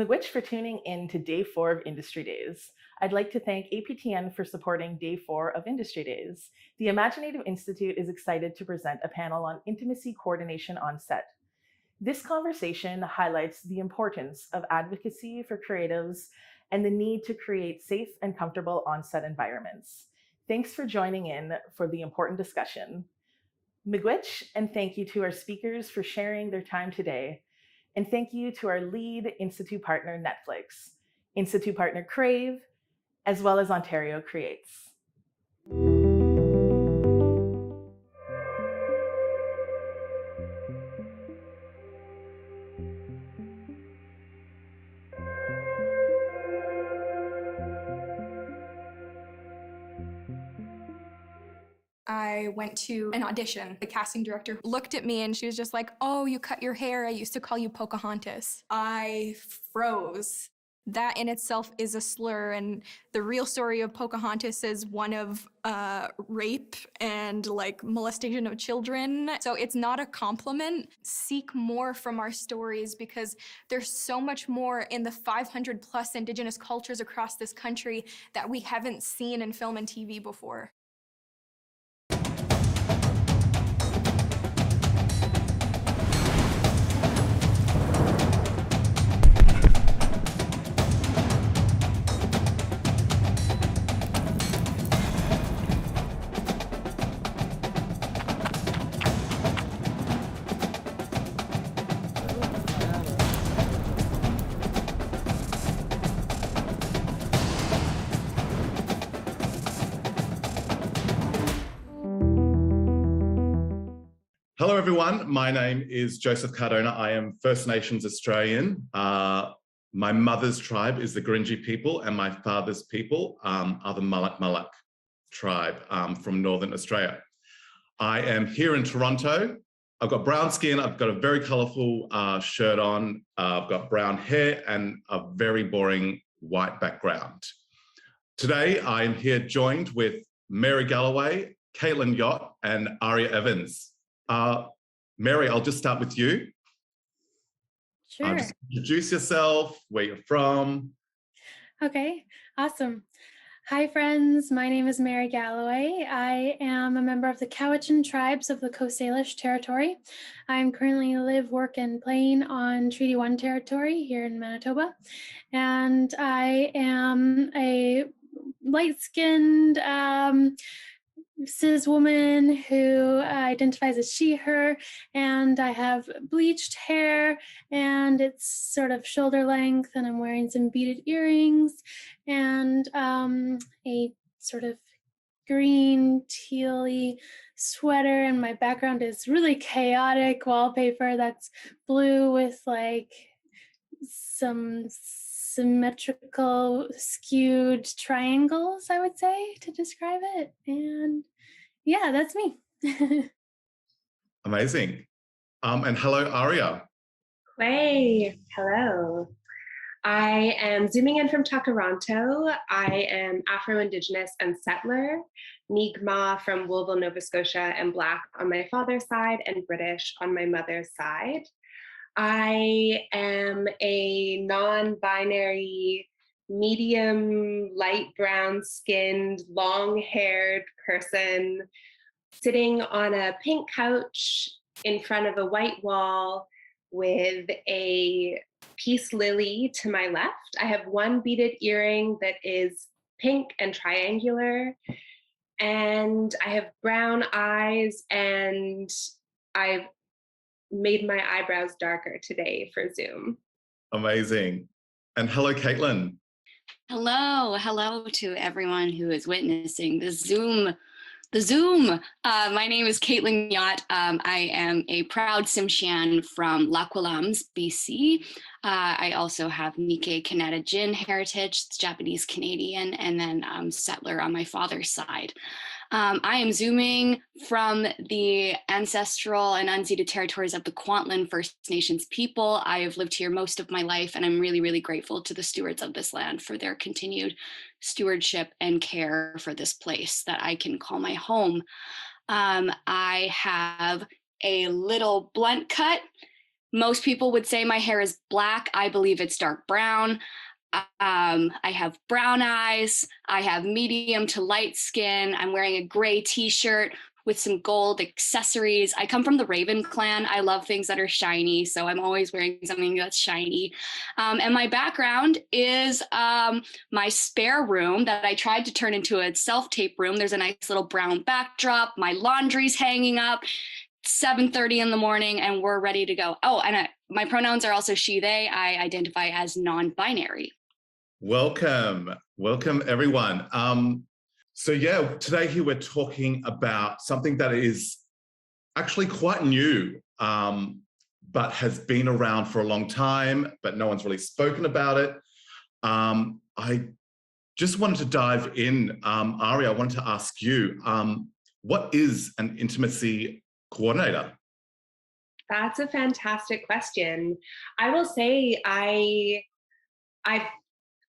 Miigwech for tuning in to Day 4 of Industry Days. I'd like to thank APTN for supporting Day 4 of Industry Days. The imagineNATIVE Institute is excited to present a panel on intimacy coordination on set. This conversation highlights the importance of advocacy for creatives and the need to create safe and comfortable on-set environments. Thanks for joining in for the important discussion. Miigwech, and thank you to our speakers for sharing their time today. And thank you to our lead Institute partner, Netflix, Institute partner, Crave, as well as Ontario Creates. I went to an audition. The casting director looked at me and she was just like, "Oh, you cut your hair. I used to call you Pocahontas." I froze. That in itself is a slur, and the real story of Pocahontas is one of rape and like molestation of children. So it's not a compliment. Seek more from our stories because there's so much more in the 500 plus Indigenous cultures across this country that we haven't seen in film and TV before. Hello, everyone. My name is Joseph Cardona. I am First Nations Australian. My mother's tribe is the Gurindji people, and my father's people are the Malak tribe from Northern Australia. I am here in Toronto. I've got brown skin. I've got a very colourful shirt on. I've got brown hair and a very boring white background. Today, I am here joined with Mary Galloway, Caitlin Yott, and Aria Evans. Mary, I'll just start with you. Sure. Just introduce yourself, where you're from. Okay, awesome. Hi, friends. My name is Mary Galloway. I am a member of the Cowichan tribes of the Coast Salish territory. I'm currently live, work, and playing on Treaty 1 territory here in Manitoba. And I am a light-skinned, cis woman who identifies as she, her, and I have bleached hair and it's sort of shoulder length, and I'm wearing some beaded earrings and a sort of green tealy sweater, and my background is really chaotic wallpaper that's blue with like some symmetrical skewed triangles, I would say, to describe it. And yeah, that's me. Amazing. And hello, Aria. Hey, hello. I am zooming in from Toronto. I am Afro-Indigenous and settler, Mi'kmaq from Wolville, Nova Scotia, and Black on my father's side and British on my mother's side. I am a non-binary, medium, light brown skinned, long-haired person sitting on a pink couch in front of a white wall with a peace lily to my left. I have one beaded earring that is pink and triangular, and I have brown eyes, and I've made my eyebrows darker today for Zoom. Amazing. And hello, Caitlin. Hello to everyone who is witnessing the Zoom. My name is Caitlin Yott. I am a proud Tsimshian from Lakwalams, BC. I also have Nikkei Kanata Jin heritage, Japanese Canadian, and then settler on my father's side. I am zooming from the ancestral and unceded territories of the Kwantlen First Nations people. I have lived here most of my life, and I'm really, really grateful to the stewards of this land for their continued stewardship and care for this place that I can call my home. I have a little blunt cut Most people would say my hair is black. I believe it's dark brown. I have brown eyes. I have medium to light skin. I'm wearing a gray t-shirt with some gold accessories. I come from the Raven clan. I love things that are shiny, so I'm always wearing something that's shiny. And my background is my spare room that I tried to turn into a self-tape room. There's a nice little brown backdrop. My laundry's hanging up. 7:30 in the morning, and we're ready to go. Oh, and my pronouns are also she, they. I identify as non-binary. Welcome everyone. So yeah, today here we're talking about something that is actually quite new, but has been around for a long time, but no one's really spoken about it. I just wanted to dive in. Ari, I wanted to ask you, what is an intimacy coordinator? That's a fantastic question. I will say I've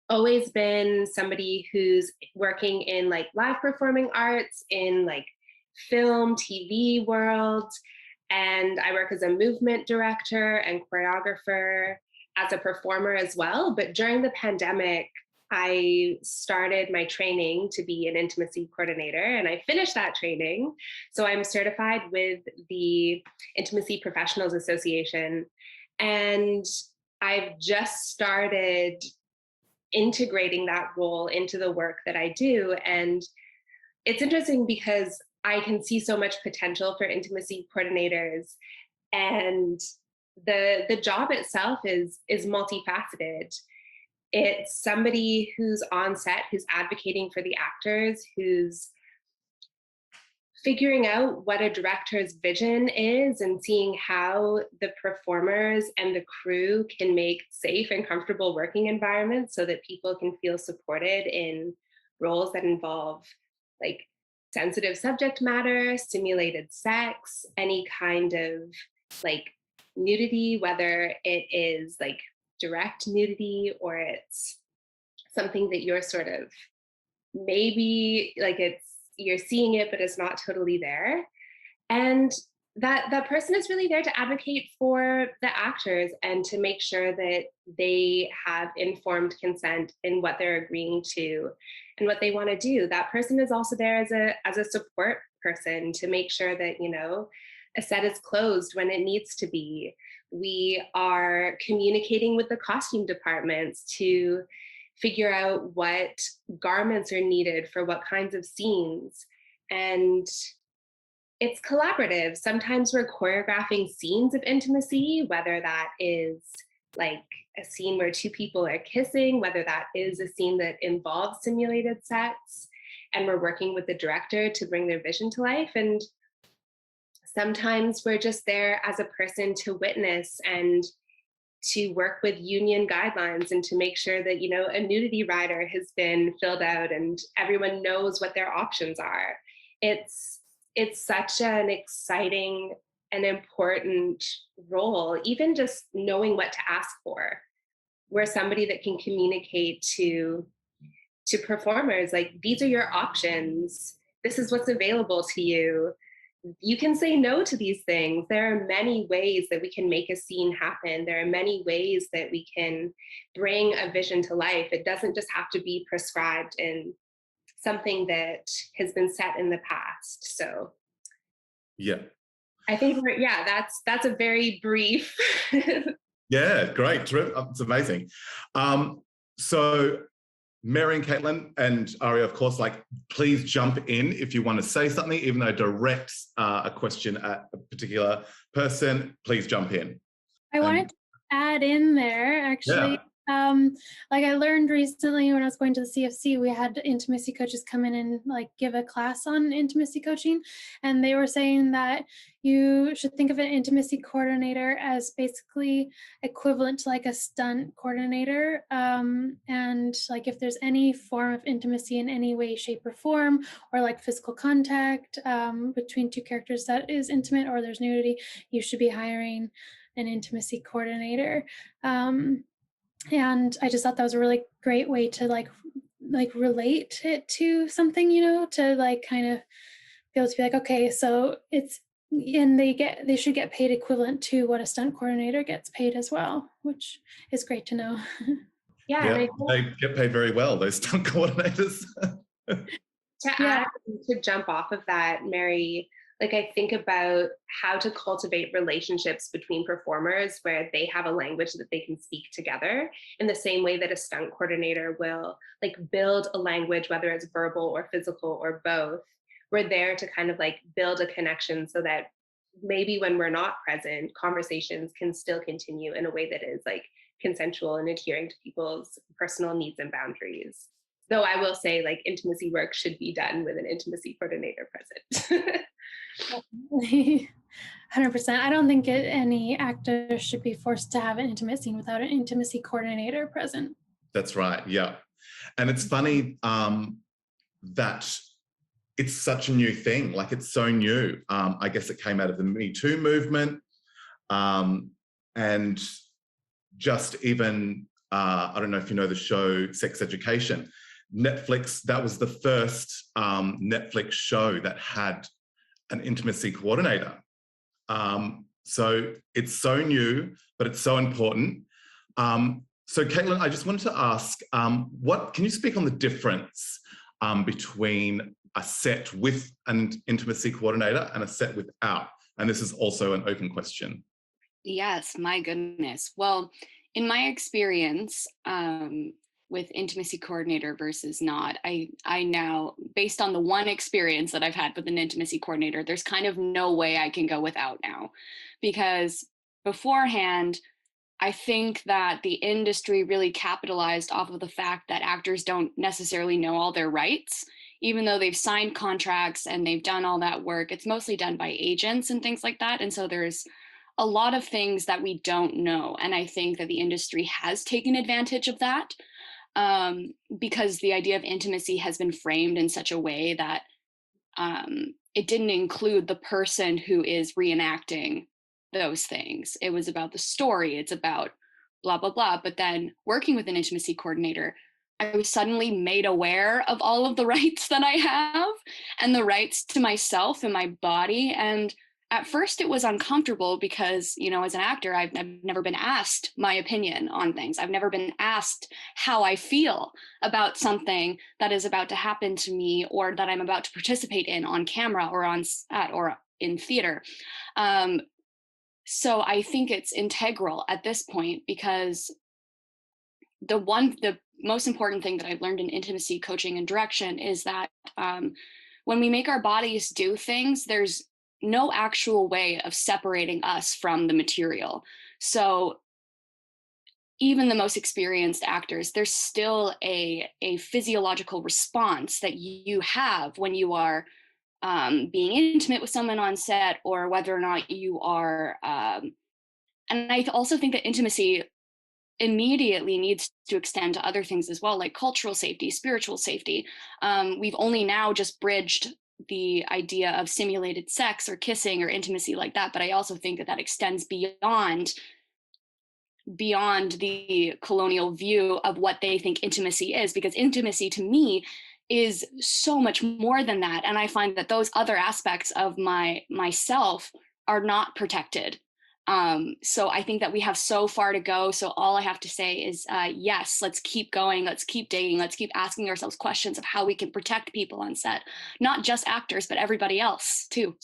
always been somebody who's working in like live performing arts, in like film, TV world, and I work as a movement director and choreographer, as a performer as well. But during the pandemic, I started my training to be an intimacy coordinator, and I finished that training. So I'm certified with the Intimacy Professionals Association, and I've just started integrating that role into the work that I do. And it's interesting because I can see so much potential for intimacy coordinators, and the job itself is multifaceted. It's somebody who's on set, who's advocating for the actors, who's figuring out what a director's vision is and seeing how the performers and the crew can make safe and comfortable working environments so that people can feel supported in roles that involve like sensitive subject matter, simulated sex, any kind of like nudity, whether it is like direct nudity or it's something that you're sort of maybe like you're seeing it but it's not totally there. And that person is really there to advocate for the actors and to make sure that they have informed consent in what they're agreeing to and what they want to do. That person is also there as a support person to make sure that, you know, a set is closed when it needs to be. We are communicating with the costume departments to figure out what garments are needed for what kinds of scenes. And it's collaborative. Sometimes we're choreographing scenes of intimacy, whether that is like a scene where two people are kissing, whether that is a scene that involves simulated sex, and we're working with the director to bring their vision to life. And sometimes we're just there as a person to witness and to work with union guidelines and to make sure that, you know, a nudity rider has been filled out and everyone knows what their options are. It's such an exciting and important role, even just knowing what to ask for. We're somebody that can communicate to performers, like, these are your options. This is what's available to you. You can say no to these things. There are many ways that we can make a scene happen. There are many ways that we can bring a vision to life. It doesn't just have to be prescribed in something that has been set in the past. So Yeah. I think that's a very brief. Yeah, great. It's amazing. So Mary and Caitlin and Aria, of course, like, please jump in if you want to say something, even though it directs a question at a particular person, please jump in. I wanted to add in there, actually. Yeah. Like, I learned recently when I was going to the CFC, we had intimacy coaches come in and like give a class on intimacy coaching, and they were saying that you should think of an intimacy coordinator as basically equivalent to like a stunt coordinator, and like if there's any form of intimacy in any way, shape, or form, or like physical contact between two characters that is intimate, or there's nudity, you should be hiring an intimacy coordinator. And I just thought that was a really great way to like relate it to something, you know, to like kind of be able to be like, okay, so it's and they should get paid equivalent to what a stunt coordinator gets paid as well, which is great to know. Yeah, and Yeah, I think they get paid very well, those stunt coordinators. to Yeah. add, to jump off of that, Mary, like I think about how to cultivate relationships between performers where they have a language that they can speak together in the same way that a stunt coordinator will like build a language, whether it's verbal or physical or both. We're there to kind of like build a connection so that maybe when we're not present, conversations can still continue in a way that is like consensual and adhering to people's personal needs and boundaries. Though I will say, like, intimacy work should be done with an intimacy coordinator present. 100%. I don't think any actor should be forced to have an intimate scene without an intimacy coordinator present. That's right, yeah. And it's funny that it's such a new thing, like it's so new. I guess it came out of the Me Too movement, and just even, I don't know if you know the show Sex Education. Netflix, that was the first Netflix show that had an intimacy coordinator. So it's so new, but it's so important. So Caitlin, I just wanted to ask, can you speak on the difference between a set with an intimacy coordinator and a set without? And this is also an open question. Yes, my goodness. Well, in my experience, with intimacy coordinator versus not, I now, based on the one experience that I've had with an intimacy coordinator, there's kind of no way I can go without now. Because beforehand, I think that the industry really capitalized off of the fact that actors don't necessarily know all their rights. Even though they've signed contracts and they've done all that work, it's mostly done by agents and things like that. And so there's a lot of things that we don't know. And I think that the industry has taken advantage of that. Because the idea of intimacy has been framed in such a way that it didn't include the person who is reenacting those things. It was about the story. It's about blah, blah, blah. But then working with an intimacy coordinator, I was suddenly made aware of all of the rights that I have and the rights to myself and my body. And at first it was uncomfortable because, you know, as an actor, I've never been asked my opinion on things. I've never been asked how I feel about something that is about to happen to me or that I'm about to participate in on camera or on set or in theater. So I think it's integral at this point because the most important thing that I've learned in intimacy coaching and direction is that when we make our bodies do things, there's no actual way of separating us from the material. So even the most experienced actors, there's still a physiological response that you have when you are being intimate with someone on set, or whether or not you are. And I also think that intimacy immediately needs to extend to other things as well, like cultural safety, spiritual safety. We've only now just bridged the idea of simulated sex or kissing or intimacy like that, but I also think that that extends beyond the colonial view of what they think intimacy is, because intimacy to me is so much more than that. And I find that those other aspects of myself are not protected. So I think that we have so far to go. So all I have to say is, yes, let's keep going. Let's keep dating. Let's keep asking ourselves questions of how we can protect people on set, not just actors, but everybody else too.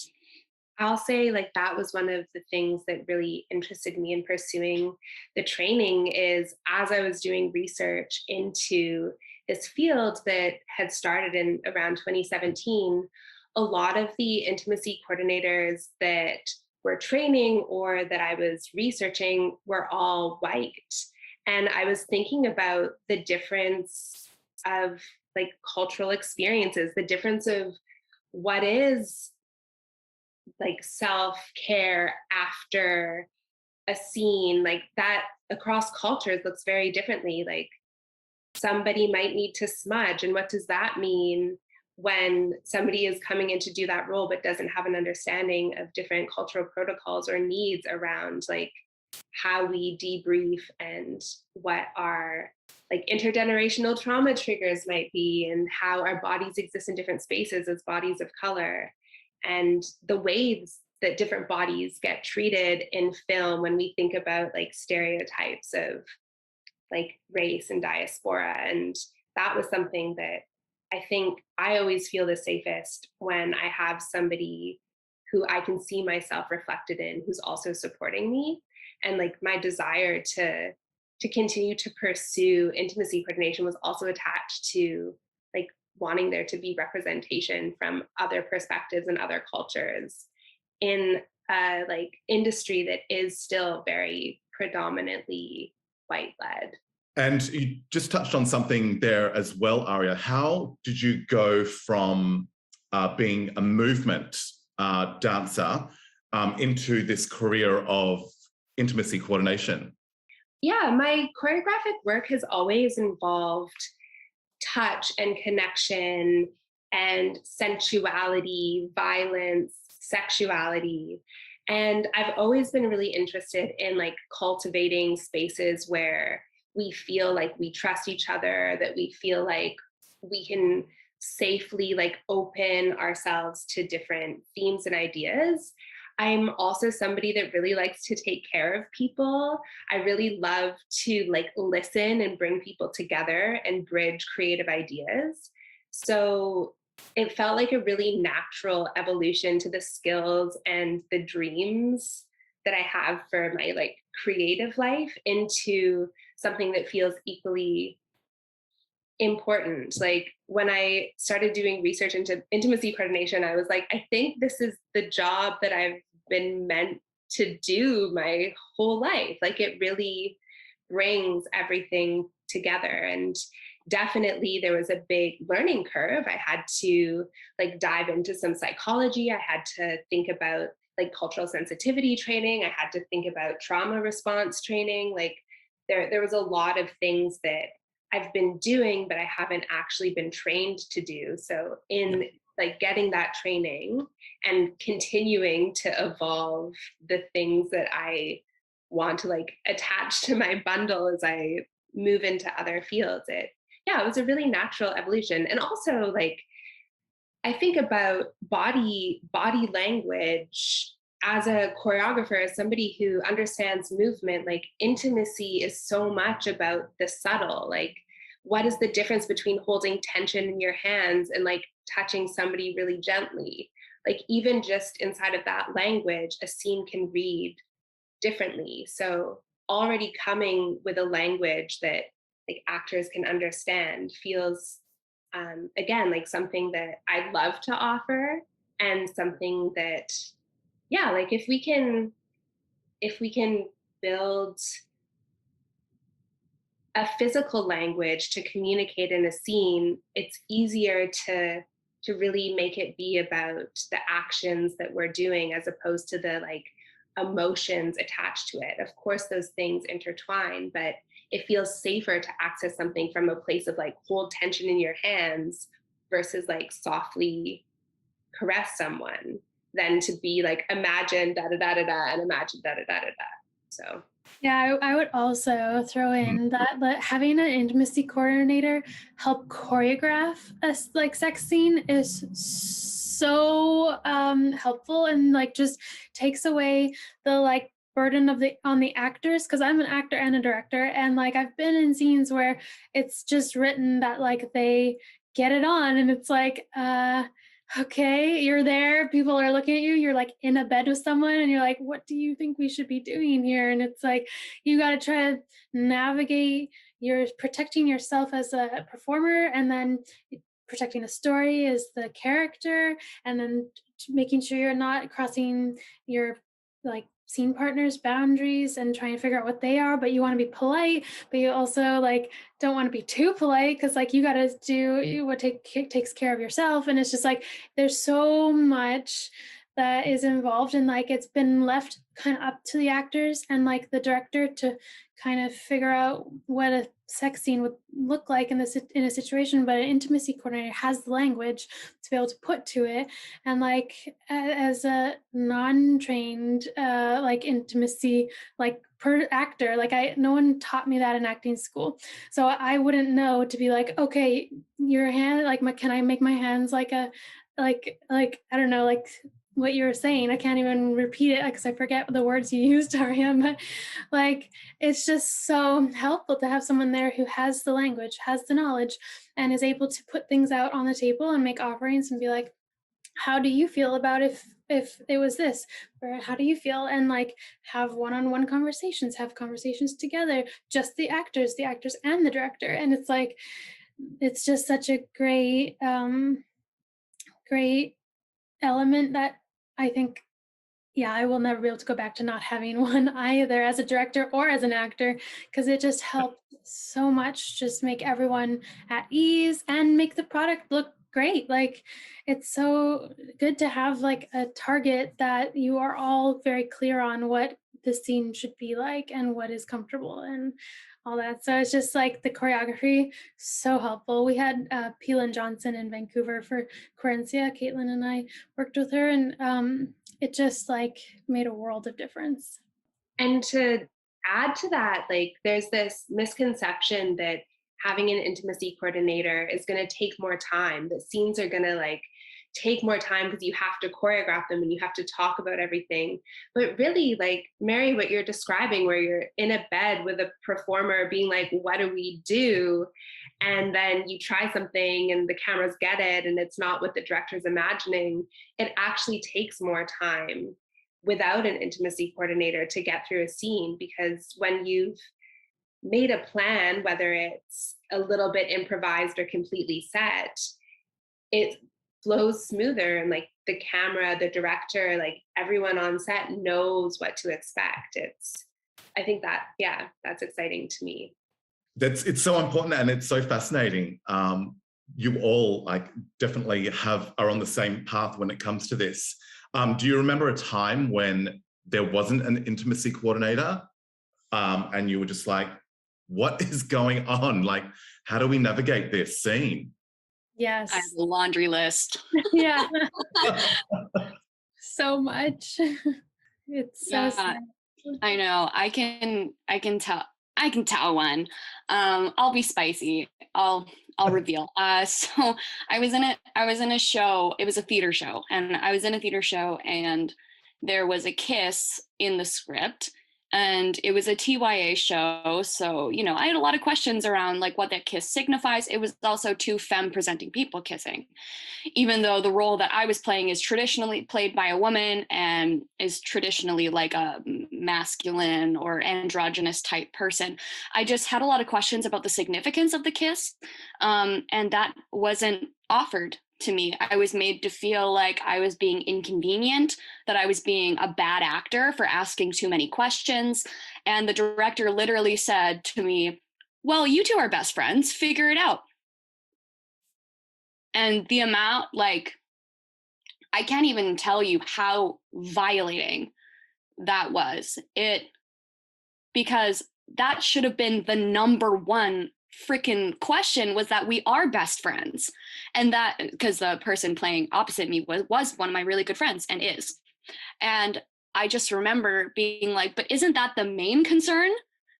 I'll say like that was one of the things that really interested me in pursuing the training is as I was doing research into this field that had started in around 2017, a lot of the intimacy coordinators that were training or that I was researching were all white. And I was thinking about the difference of like cultural experiences, the difference of what is like self-care after a scene like that across cultures looks very differently. Like somebody might need to smudge, and what does that mean when somebody is coming in to do that role but doesn't have an understanding of different cultural protocols or needs around like how we debrief and what our like intergenerational trauma triggers might be and how our bodies exist in different spaces as bodies of color and the ways that different bodies get treated in film when we think about like stereotypes of like race and diaspora. And that was something that I think I always feel the safest when I have somebody who I can see myself reflected in, who's also supporting me. And like my desire to continue to pursue intimacy coordination was also attached to like wanting there to be representation from other perspectives and other cultures in a like industry that is still very predominantly white led. And you just touched on something there as well, Aria. How did you go from being a movement dancer into this career of intimacy coordination? Yeah, my choreographic work has always involved touch and connection and sensuality, violence, sexuality. And I've always been really interested in like cultivating spaces where we feel like we trust each other, that we feel like we can safely like open ourselves to different themes and ideas. I'm also somebody that really likes to take care of people. I really love to like listen and bring people together and bridge creative ideas. So it felt like a really natural evolution to the skills and the dreams that I have for my like creative life into something that feels equally important. Like when I started doing research into intimacy coordination, I was like, I think this is the job that I've been meant to do my whole life. Like it really brings everything together. And definitely there was a big learning curve. I had to like dive into some psychology. I had to think about like cultural sensitivity training. I had to think about trauma response training. Like there was a lot of things that I've been doing, but I haven't actually been trained to do. So in like getting that training and continuing to evolve the things that I want to like attach to my bundle as I move into other fields, it was a really natural evolution. And also like I think about body language as a choreographer, as somebody who understands movement. Like intimacy is so much about the subtle. Like what is the difference between holding tension in your hands and like touching somebody really gently? Like even just inside of that language, a scene can read differently. So already coming with a language that like actors can understand feels again like something that I love to offer, and something that like if we can build a physical language to communicate in a scene, it's easier to really make it be about the actions that we're doing as opposed to the like emotions attached to it. Of course, those things intertwine, but it feels safer to access something from a place of like hold tension in your hands versus like softly caress someone than to be like imagine da da da da da and imagine da da da da da. So yeah, I would also throw in that having an intimacy coordinator help choreograph a like sex scene is so helpful, and like just takes away the like burden of on the actors, because I'm an actor and a director, and like I've been in scenes where it's just written that like they get it on, and it's like okay, you're there, people are looking at you, you're like in a bed with someone, and you're like, what do you think we should be doing here? And it's like you got to try to navigate, you're protecting yourself as a performer, and then protecting the story as the character, and then making sure you're not crossing your like scene partners' boundaries and trying to figure out what they are, but you want to be polite, but you also like don't want to be too polite, because like you got to do what takes care of yourself. And it's just like there's so much that is involved, and like it's been left kind of up to the actors and like the director to kind of figure out what a sex scene would look like in a situation. But an intimacy coordinator has the language to be able to put to it, and like as a non-trained like intimacy like per actor, like no one taught me that in acting school, so I wouldn't know to be like, okay, your hand, like can I make my hands like a like I don't know, like what you were saying. I can't even repeat it because I forget the words you used, Ariam. But like, it's just so helpful to have someone there who has the language, has the knowledge, and is able to put things out on the table and make offerings and be like, how do you feel about if it was this, or how do you feel, and like have one-on-one conversations, have conversations together, just the actors and the director. And it's like, it's just such a great great element that I think, yeah, I will never be able to go back to not having one either as a director or as an actor, because it just helped so much, just make everyone at ease and make the product look great. Like, it's so good to have like a target that you are all very clear on what the scene should be like and what is comfortable and all that. So it's just like the choreography, so helpful. We had Peelan Johnson in Vancouver for Querencia. Caitlin and I worked with her, and it just like made a world of difference. And to add to that, like there's this misconception that having an intimacy coordinator is going to take more time, that scenes are going to like take more time because you have to choreograph them and you have to talk about everything. But really, like Mary, what you're describing, where you're in a bed with a performer being like, what do we do? And then you try something and the cameras get it and it's not what the director's imagining. It actually takes more time without an intimacy coordinator to get through a scene, because when you've made a plan, whether it's a little bit improvised or completely set, it flows smoother, and like the camera, the director, like everyone on set knows what to expect. I think that, yeah, that's exciting to me. It's so important and it's so fascinating. You all like definitely are on the same path when it comes to this. Do you remember a time when there wasn't an intimacy coordinator, and you were just like, what is going on? Like, how do we navigate this scene? Yes. I have a laundry list. Yeah. So much. It's so sad. I know. I can tell one. I'll be spicy. I'll reveal. So I was in a show. It was a theater show, and I was in a theater show, and there was a kiss in the script, and it was a TYA show. So, you know, I had a lot of questions around like what that kiss signifies. It was also two femme presenting people kissing, even though the role that I was playing is traditionally played by a woman and is traditionally like a masculine or androgynous type person. I just had a lot of questions about the significance of the kiss, and that wasn't offered to me. I was made to feel like I was being inconvenient, that I was being a bad actor for asking too many questions. And the director literally said to me, well, you two are best friends, figure it out. And the amount, like, I can't even tell you how violating that was. Because that should have been the number one freaking question, was that we are best friends. And that, because the person playing opposite me was one of my really good friends and is. And I just remember being like, but isn't that the main concern?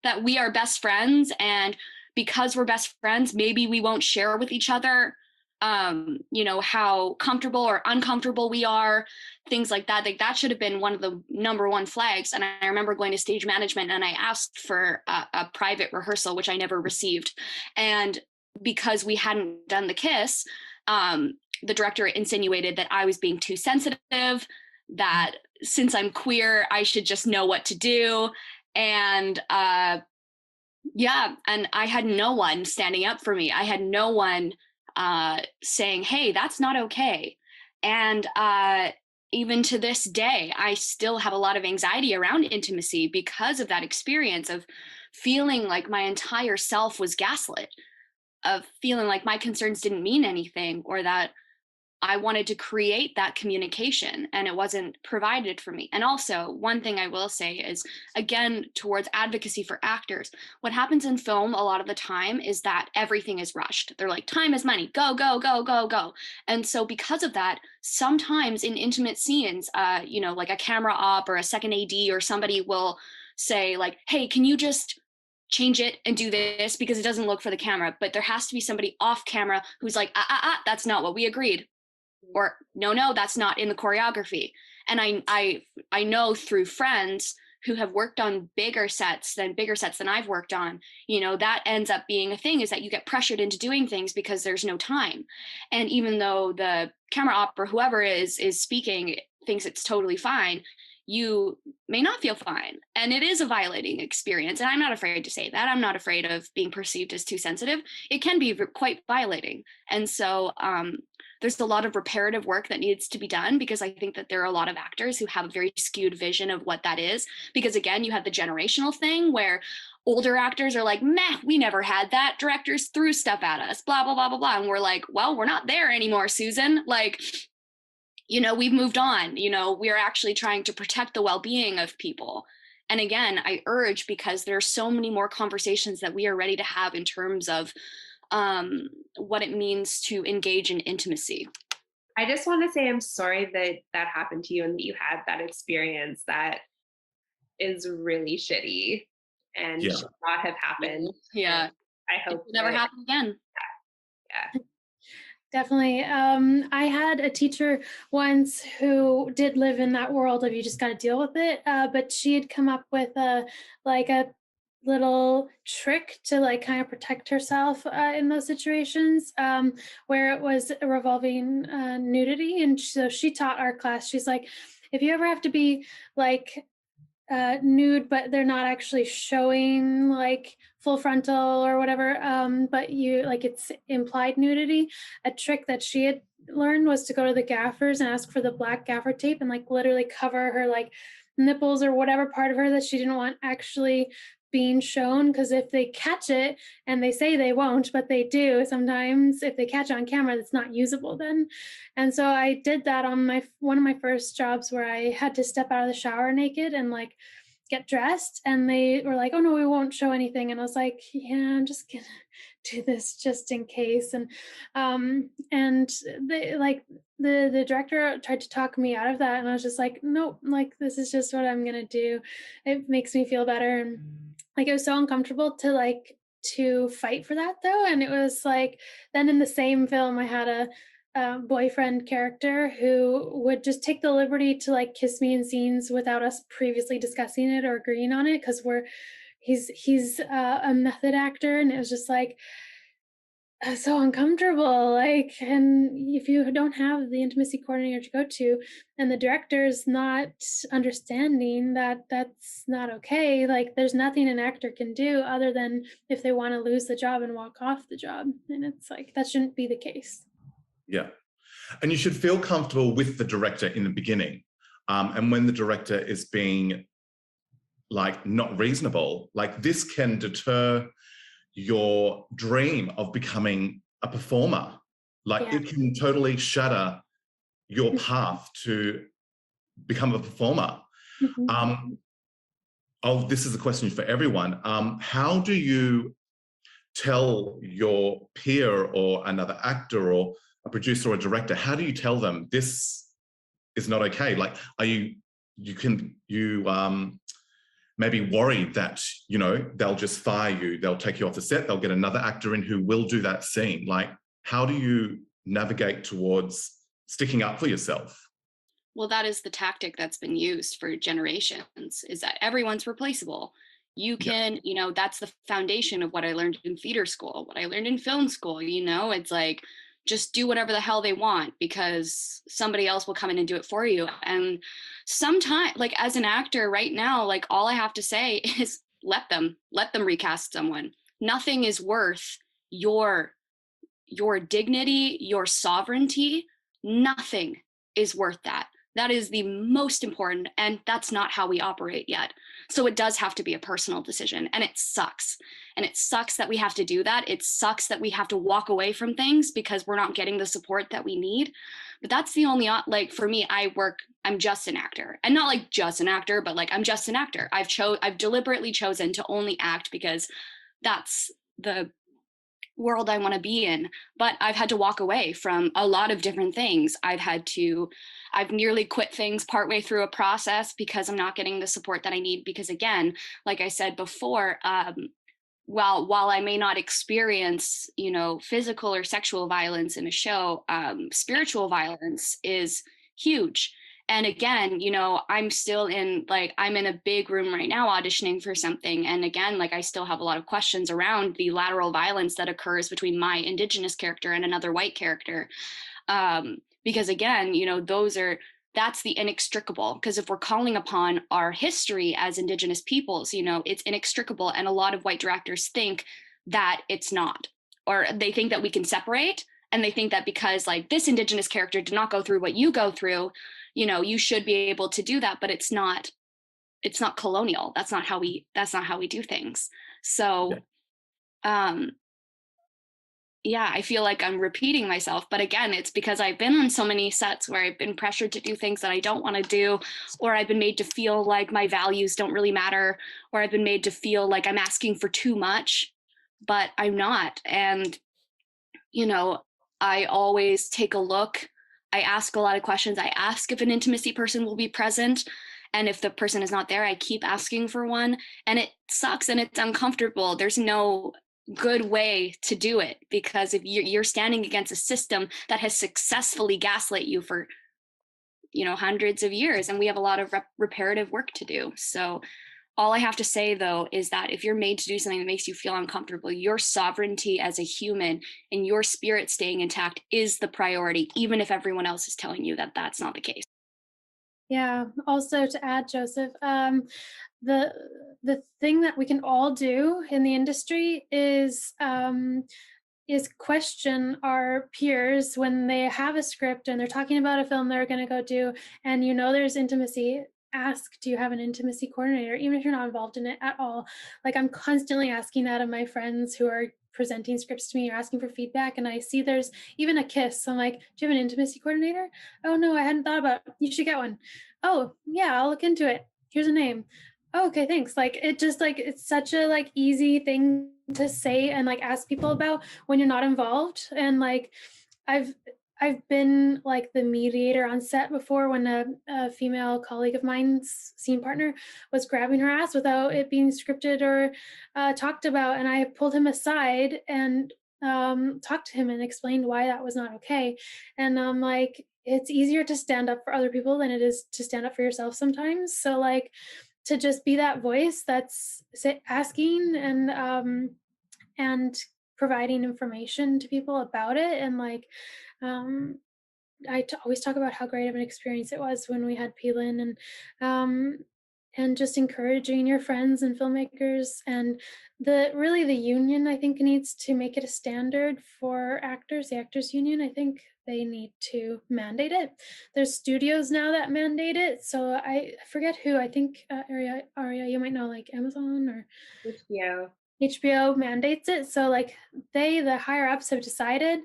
That we are best friends, and because we're best friends, maybe we won't share with each other you know, how comfortable or uncomfortable we are, things like that. Like that should have been one of the number one flags. And I remember going to stage management and I asked for a private rehearsal, which I never received. And because we hadn't done the kiss, the director insinuated that I was being too sensitive, that since I'm queer, I should just know what to do. And yeah, and I had no one standing up for me. I had no one saying, hey, that's not okay. And even to this day, I still have a lot of anxiety around intimacy because of that experience of feeling like my entire self was gaslit, of feeling like my concerns didn't mean anything, or that I wanted to create that communication and it wasn't provided for me. And also, one thing I will say is, again, towards advocacy for actors, what happens in film a lot of the time is that everything is rushed. They're like, time is money, go, go, go, go, go. And so because of that, sometimes in intimate scenes, you know, like a camera op or a second AD or somebody will say like, hey, can you just change it and do this because it doesn't look for the camera? But there has to be somebody off camera who's like, that's not what we agreed. or no, that's not in the choreography. And I know through friends who have worked on bigger sets than I've worked on, that ends up being a thing, is that you get pressured into doing things because there's no time. And even though the camera op or whoever is speaking thinks it's totally fine, you may not feel fine. And it is a violating experience. And I'm not afraid to say that. I'm not afraid of being perceived as too sensitive. It can be quite violating. And so there's a lot of reparative work that needs to be done, because I think that there are a lot of actors who have a very skewed vision of what that is. Because again, you have the generational thing where older actors are like, meh, we never had that. Directors threw stuff at us, blah, blah, blah, blah, blah. And we're like, well, we're not there anymore, Susan. Like, we've moved on. We're actually trying to protect the well-being of people. And again, I urge, because there are so many more conversations that we are ready to have in terms of what it means to engage in intimacy. I just want to say I'm sorry that that happened to you and that you had that experience. That is really shitty and should not have happened. Yeah. And I hope it never happen again. Yeah. Definitely. I had a teacher once who did live in that world of you just got to deal with it. But she had come up with a little trick to kind of protect herself in those situations where it was revolving nudity. And so she taught our class, she's like, if you ever have to be nude, but they're not actually showing full frontal or whatever, but you it's implied nudity. A trick that she had learned was to go to the gaffers and ask for the black gaffer tape and literally cover her nipples or whatever part of her that she didn't want actually being shown, because if they catch it, and they say they won't, but they do sometimes, if they catch it on camera, it's not usable then. And so I did that on one of my first jobs, where I had to step out of the shower naked and get dressed, and they were like, oh no, we won't show anything. And I was like, yeah, I'm just gonna do this just in case. And they the director tried to talk me out of that, and I was just like, nope, this is just what I'm gonna do. It makes me feel better. And it was so uncomfortable to fight for that though. And it was then in the same film I had a boyfriend character who would just take the liberty to kiss me in scenes without us previously discussing it or agreeing on it, because he's a method actor, and it was just so uncomfortable. And if you don't have the intimacy coordinator to go to, and the director's not understanding that that's not okay, there's nothing an actor can do other than if they want to lose the job and walk off the job. And it's that shouldn't be the case. Yeah. And you should feel comfortable with the director in the beginning. And when the director is being not reasonable, this can deter your dream of becoming a performer. It can totally shatter your path to become a performer. Mm-hmm. This is a question for everyone. How do you tell your peer or another actor or a producer or a director, how do you tell them this is not okay? Are you maybe worried that, they'll just fire you, they'll take you off the set, they'll get another actor in who will do that scene. How do you navigate towards sticking up for yourself? Well, that is the tactic that's been used for generations, is that everyone's replaceable. You can, that's the foundation of what I learned in theater school, what I learned in film school, it's just do whatever the hell they want because somebody else will come in and do it for you. And sometimes, as an actor right now, all I have to say is let them recast someone. Nothing is worth your dignity, your sovereignty. Nothing is worth that. That is the most important, and that's not how we operate yet. So it does have to be a personal decision, and it sucks. And it sucks that we have to do that. It sucks that we have to walk away from things because we're not getting the support that we need. But that's the only, for me, I'm just an actor. And not just an actor, but I'm just an actor. I've deliberately chosen to only act because that's the world I want to be in. But I've had to walk away from a lot of different things. I've nearly quit things partway through a process because I'm not getting the support that I need. Because again, like I said before, while I may not experience, you know, physical or sexual violence in a show, spiritual violence is huge. And again, you know, I'm still in, like, I'm in a big room right now auditioning for something. And again, like, I still have a lot of questions around the lateral violence that occurs between my Indigenous character and another white character. Because again, you know, that's the inextricable, because if we're calling upon our history as Indigenous peoples, you know, it's inextricable. And a lot of white directors think that it's not, or they think that we can separate. And they think that because like this Indigenous character did not go through what you go through, you know, you should be able to do that. But it's not colonial. That's not how we do things. So, um, yeah, I feel like I'm repeating myself. But again, it's because I've been on so many sets where I've been pressured to do things that I don't want to do, or I've been made to feel like my values don't really matter, or I've been made to feel like I'm asking for too much, but I'm not. And, you know, I always take a look. I ask a lot of questions. I ask if an intimacy person will be present. And if the person is not there, I keep asking for one. And it sucks and it's uncomfortable. There's no good way to do it, because if you're standing against a system that has successfully gaslit you for, you know, hundreds of years, and we have a lot of reparative work to do. So all I have to say though is that if you're made to do something that makes you feel uncomfortable, your sovereignty as a human and your spirit staying intact is the priority, even if everyone else is telling you that that's not the case. Yeah. Also, to add, Joseph, the the thing that we can all do in the industry is question our peers when they have a script and they're talking about a film they're going to go do, and you know there's intimacy. Ask, do you have an intimacy coordinator, even if you're not involved in it at all? Like, I'm constantly asking that of my friends who are presenting scripts to me or asking for feedback, and I see there's even a kiss. I'm like, do you have an intimacy coordinator? Oh no, I hadn't thought about it. You should get one. Oh yeah, I'll look into it. Here's a name. Oh, okay, thanks. Like, it just, like, it's such a like easy thing to say and like ask people about when you're not involved. And like, I've I've been like the mediator on set before when a female colleague of mine's scene partner was grabbing her ass without it being scripted or talked about, and I pulled him aside and talked to him and explained why that was not okay. And like, it's easier to stand up for other people than it is to stand up for yourself sometimes. So like, to just be that voice that's asking and providing information to people about it. And like, um always talk about how great of an experience it was when we had Peelin, and just encouraging your friends and filmmakers, and the union, I think, needs to make it a standard for actors. The actors union, I think they need to mandate it. There's studios now that mandate it, so I forget who. I think Aria, you might know, like Amazon or HBO. HBO mandates it. So like, the higher ups have decided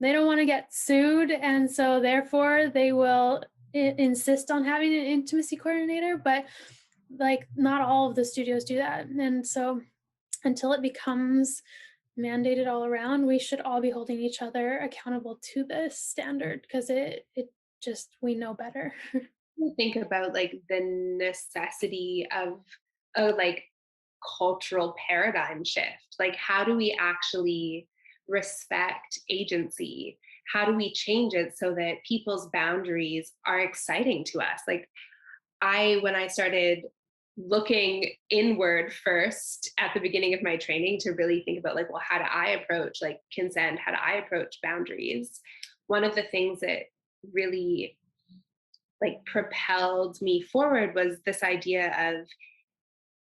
they don't want to get sued, and so therefore they will insist on having an intimacy coordinator. But like, not all of the studios do that, and so until it becomes mandated all around, we should all be holding each other accountable to this standard, because it just, we know better. Think about like the necessity of a like cultural paradigm shift. Like, how do we actually respect agency? How do we change it so that people's boundaries are exciting to us? Like, when I started looking inward first at the beginning of my training to really think about like, well, how do I approach like consent? How do I approach boundaries? One of the things that really like propelled me forward was this idea of,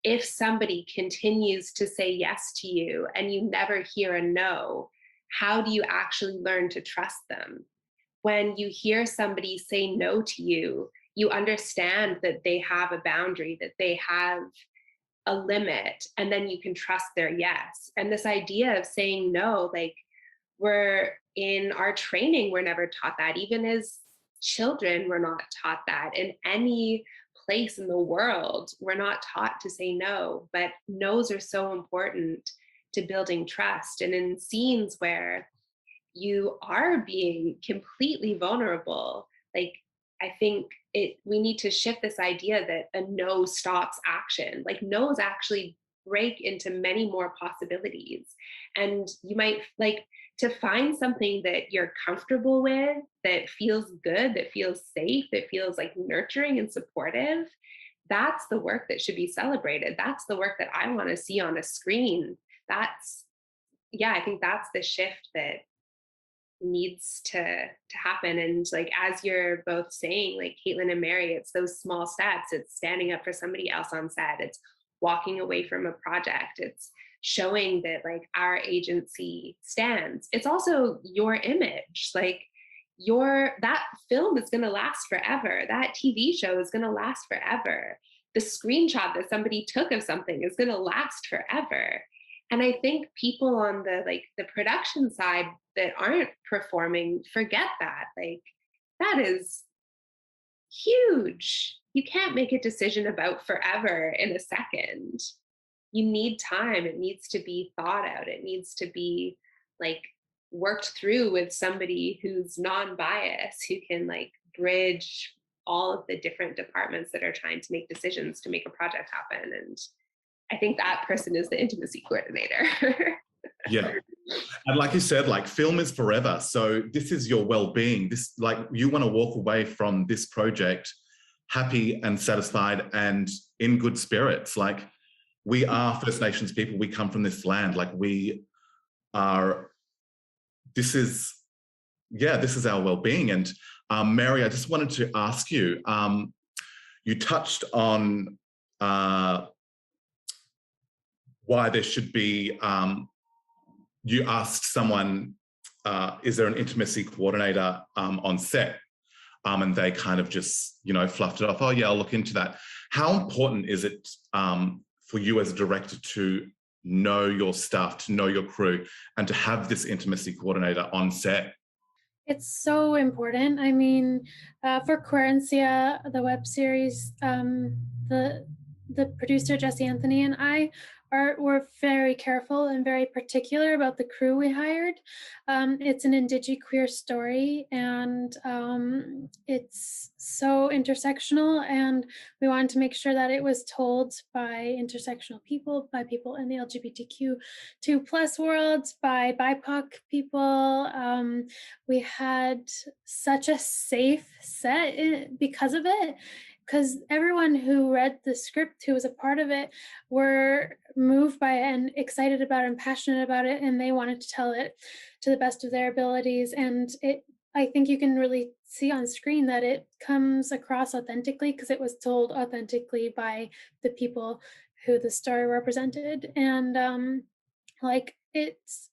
if somebody continues to say yes to you and you never hear a no, how do you actually learn to trust them? When you hear somebody say no to you, you understand that they have a boundary, that they have a limit, and then you can trust their yes. And this idea of saying no, like, we're in our training, we're never taught that. Even as children, we're not taught that. In any place in the world, we're not taught to say no. But no's are so important to building trust. And in scenes where you are being completely vulnerable, like, I think we need to shift this idea that a no stops action. Like, no's actually break into many more possibilities. And you might like to find something that you're comfortable with, that feels good, that feels safe, that feels like nurturing and supportive. That's the work that should be celebrated. That's the work that I want to see on a screen. That's, yeah, I think that's the shift that needs to happen. And like as you're both saying, like Caitlin and Mary, it's those small steps. It's standing up for somebody else on set. It's walking away from a project. It's showing that like our agency stands. It's also your image. Like your that film is going to last forever. That TV show is going to last forever. The screenshot that somebody took of something is going to last forever. And I think people on the like the production side that aren't performing forget that. Like that is huge. You can't make a decision about forever in a second. You need time. It needs to be thought out. It needs to be like worked through with somebody who's non-biased, who can like bridge all of the different departments that are trying to make decisions to make a project happen. And I think that person is the intimacy coordinator. Yeah. And like you said, like film is forever. So this is your well-being. This, like, you want to walk away from this project happy and satisfied and in good spirits. Like, we are First Nations people. We come from this land. Like, we are, this is our well-being. And Mary, I just wanted to ask you, you touched on why there should be, you asked someone, is there an intimacy coordinator on set? And they kind of just, fluffed it off. Oh yeah, I'll look into that. How important is it for you as a director to know your staff, to know your crew, and to have this intimacy coordinator on set? It's so important. I mean, for Querencia, the web series, the producer Jesse Anthony and I were very careful and very particular about the crew we hired. It's an queer story, and it's so intersectional, and we wanted to make sure that it was told by intersectional people, by people in the LGBTQ2+ world, by BIPOC people. We had such a safe set because of it, because everyone who read the script, who was a part of it, were moved by it and excited about it and passionate about it, and they wanted to tell it to the best of their abilities. And I think you can really see on screen that it comes across authentically, because it was told authentically by the people who the story represented. And it's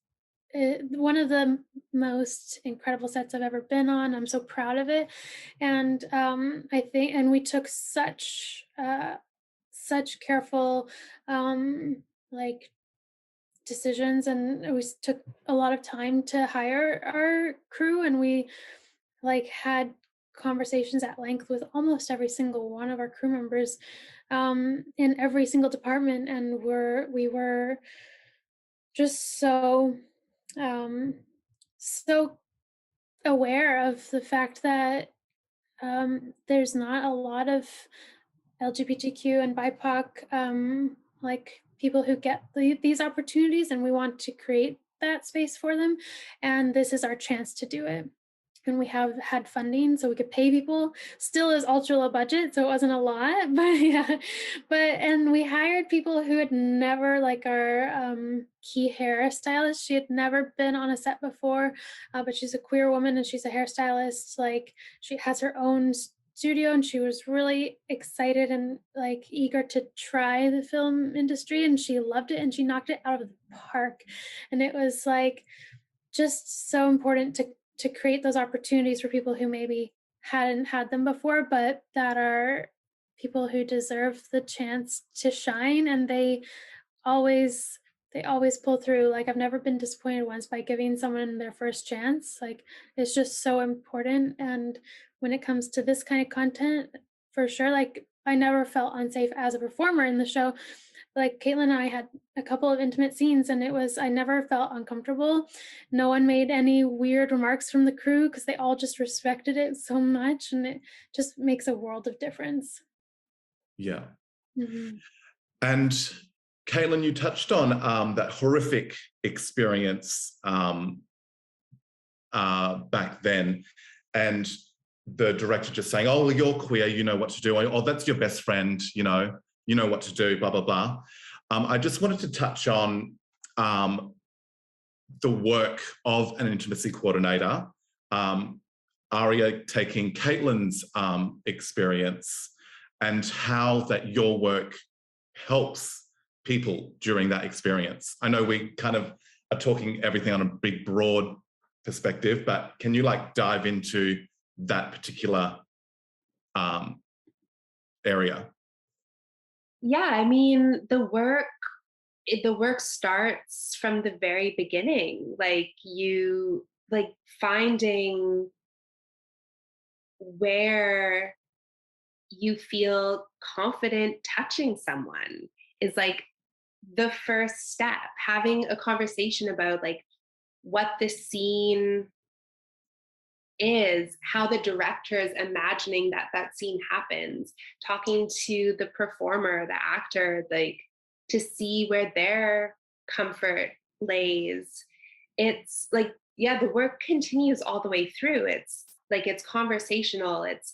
one of the most incredible sets I've ever been on. I'm so proud of it. And I think, and we took such careful decisions, and we took a lot of time to hire our crew, and we had conversations at length with almost every single one of our crew members in every single department. And we were just so aware of the fact that there's not a lot of LGBTQ and BIPOC people who get these opportunities, and we want to create that space for them. And this is our chance to do it. And we have had funding, so we could pay people. Still is ultra low budget, so it wasn't a lot, but yeah. And we hired people who had never, like our key hairstylist, she had never been on a set before, but she's a queer woman and she's a hairstylist. Like, she has her own studio, and she was really excited and eager to try the film industry, and she loved it, and she knocked it out of the park. And it was just so important to create those opportunities for people who maybe hadn't had them before, but that are people who deserve the chance to shine. And they always pull through. I've never been disappointed once by giving someone their first chance. It's just so important. And when it comes to this kind of content, for sure, I never felt unsafe as a performer in the show. Caitlin and I had a couple of intimate scenes, and I never felt uncomfortable. No one made any weird remarks from the crew, because they all just respected it so much, and it just makes a world of difference. Yeah. Mm-hmm. And Caitlin, you touched on that horrific experience back then, and the director just saying, "Oh, well, you're queer, you know what to do. Oh, that's your best friend, you know what to do, blah, blah, blah." I just wanted to touch on the work of an intimacy coordinator, Aria taking Caitlin's experience and how that your work helps people during that experience. I know we kind of are talking everything on a big, broad perspective, but can you like dive into that particular area? Yeah, I mean, the work starts from the very beginning. Like finding where you feel confident touching someone is like the first step. Having a conversation about like what the scene is, how the director is imagining that scene happens, talking to the performer, the actor, like to see where their comfort lays. It's like, yeah, the work continues all the way through. It's like it's conversational, it's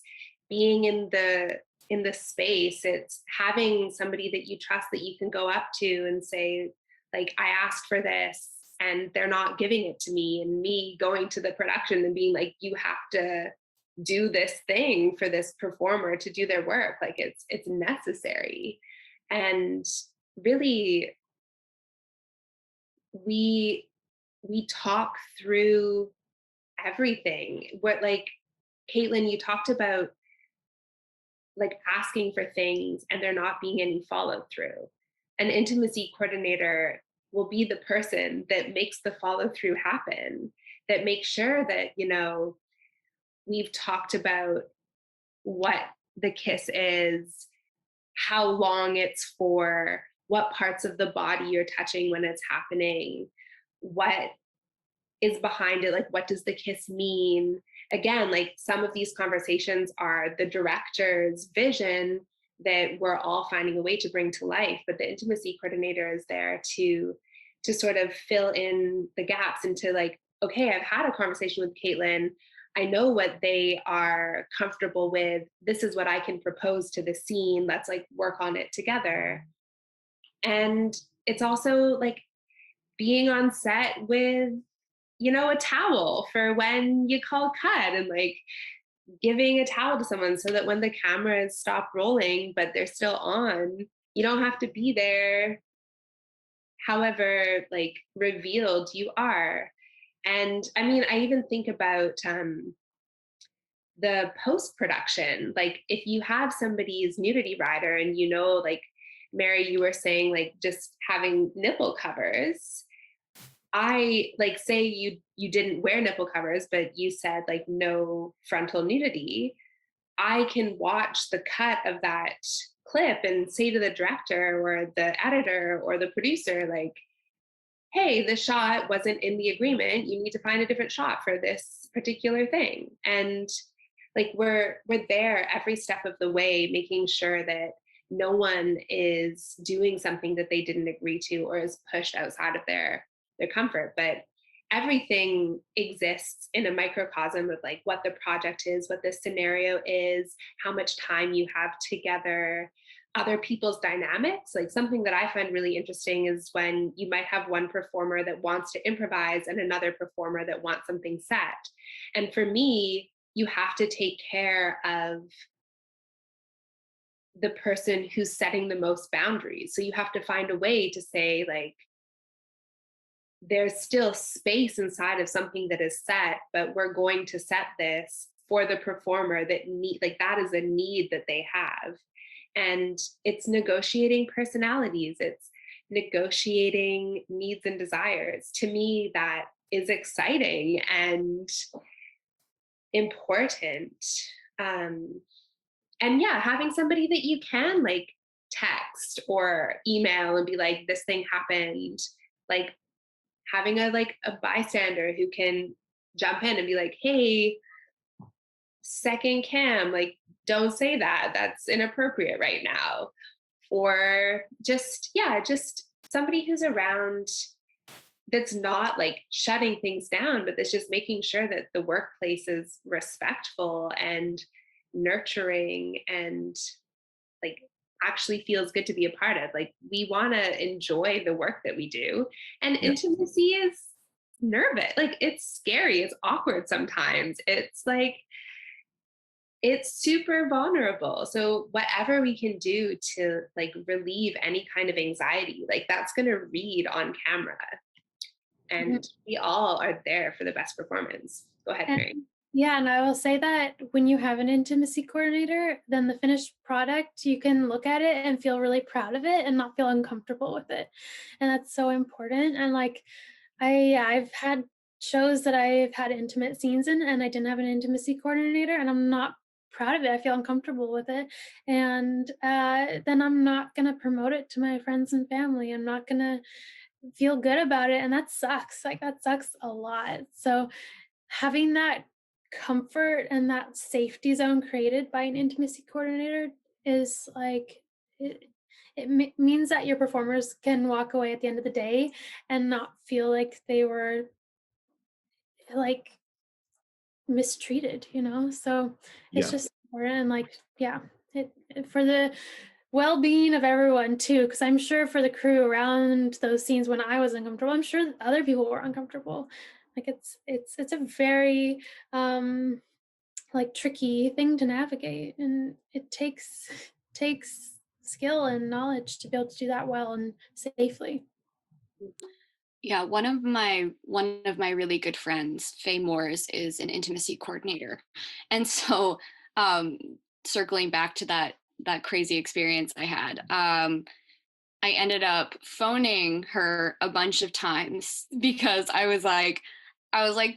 being in the space, it's having somebody that you trust that you can go up to and say, like, I asked for this and they're not giving it to me, and me going to the production and being like, you have to do this thing for this performer to do their work. Like it's necessary. And really we talk through everything. What, like, Caitlin, you talked about like asking for things and there not being any follow through. An intimacy coordinator will be the person that makes the follow through happen, that makes sure that, you know, we've talked about what the kiss is, how long it's for, what parts of the body you're touching when it's happening, what is behind it, like what does the kiss mean. Again, like some of these conversations are the director's vision that we're all finding a way to bring to life, but the intimacy coordinator is there to sort of fill in the gaps and to like, okay, I've had a conversation with Caitlin, I know what they are comfortable with, this is what I can propose to the scene, let's like work on it together. And it's also like being on set with, you know, a towel for when you call cut, and like giving a towel to someone so that when the cameras stop rolling but they're still on, you don't have to be there however like revealed you are. And I mean, I even think about the post production, like if you have somebody's nudity rider and, you know, like Mary, you were saying like just having nipple covers, I like, say you didn't wear nipple covers, but you said like no frontal nudity. I can watch the cut of that clip and say to the director or the editor or the producer, like, hey, the shot wasn't in the agreement. You need to find a different shot for this particular thing. And like we're there every step of the way, making sure that no one is doing something that they didn't agree to or is pushed outside of their comfort. But everything exists in a microcosm of like what the project is, what the scenario is, how much time you have together, other people's dynamics. Like something that I find really interesting is when you might have one performer that wants to improvise and another performer that wants something set. And for me, you have to take care of the person who's setting the most boundaries. So you have to find a way to say, like, there's still space inside of something that is set, but we're going to set this for the performer that need, like that is a need that they have. And it's negotiating personalities, it's negotiating needs and desires. To me, that is exciting and important. And yeah, having somebody that you can like text or email and be like, this thing happened, like having a bystander who can jump in and be like, hey, second cam, like don't say that, that's inappropriate right now. or just somebody who's around that's not like shutting things down, but that's just making sure that the workplace is respectful and nurturing and like actually feels good to be a part of. Like we want to enjoy the work that we do. And intimacy is nervous. Like it's scary. It's awkward sometimes. It's like, it's super vulnerable. So whatever we can do to like relieve any kind of anxiety, like that's going to read on camera. And we all are there for the best performance. Go ahead, Mary. Yeah, and I will say that when you have an intimacy coordinator, then the finished product, you can look at it and feel really proud of it and not feel uncomfortable with it. And that's so important. And like I've had shows that I've had intimate scenes in and I didn't have an intimacy coordinator and I'm not proud of it. I feel uncomfortable with it. And then I'm not going to promote it to my friends and family. I'm not going to feel good about it. And that sucks. Like that sucks a lot. So having that comfort and that safety zone created by an intimacy coordinator is like it means that your performers can walk away at the end of the day and not feel like they were like mistreated, so it's Yeah. just important. And like for the well-being of everyone too, because I'm sure for the crew around those scenes when I was uncomfortable, I'm sure that other people were uncomfortable. Like it's a very like tricky thing to navigate, and it takes skill and knowledge to be able to do that well and safely. Yeah, one of my really good friends, Faye Moores, is an intimacy coordinator. And so circling back to that crazy experience I had, I ended up phoning her a bunch of times because I was like,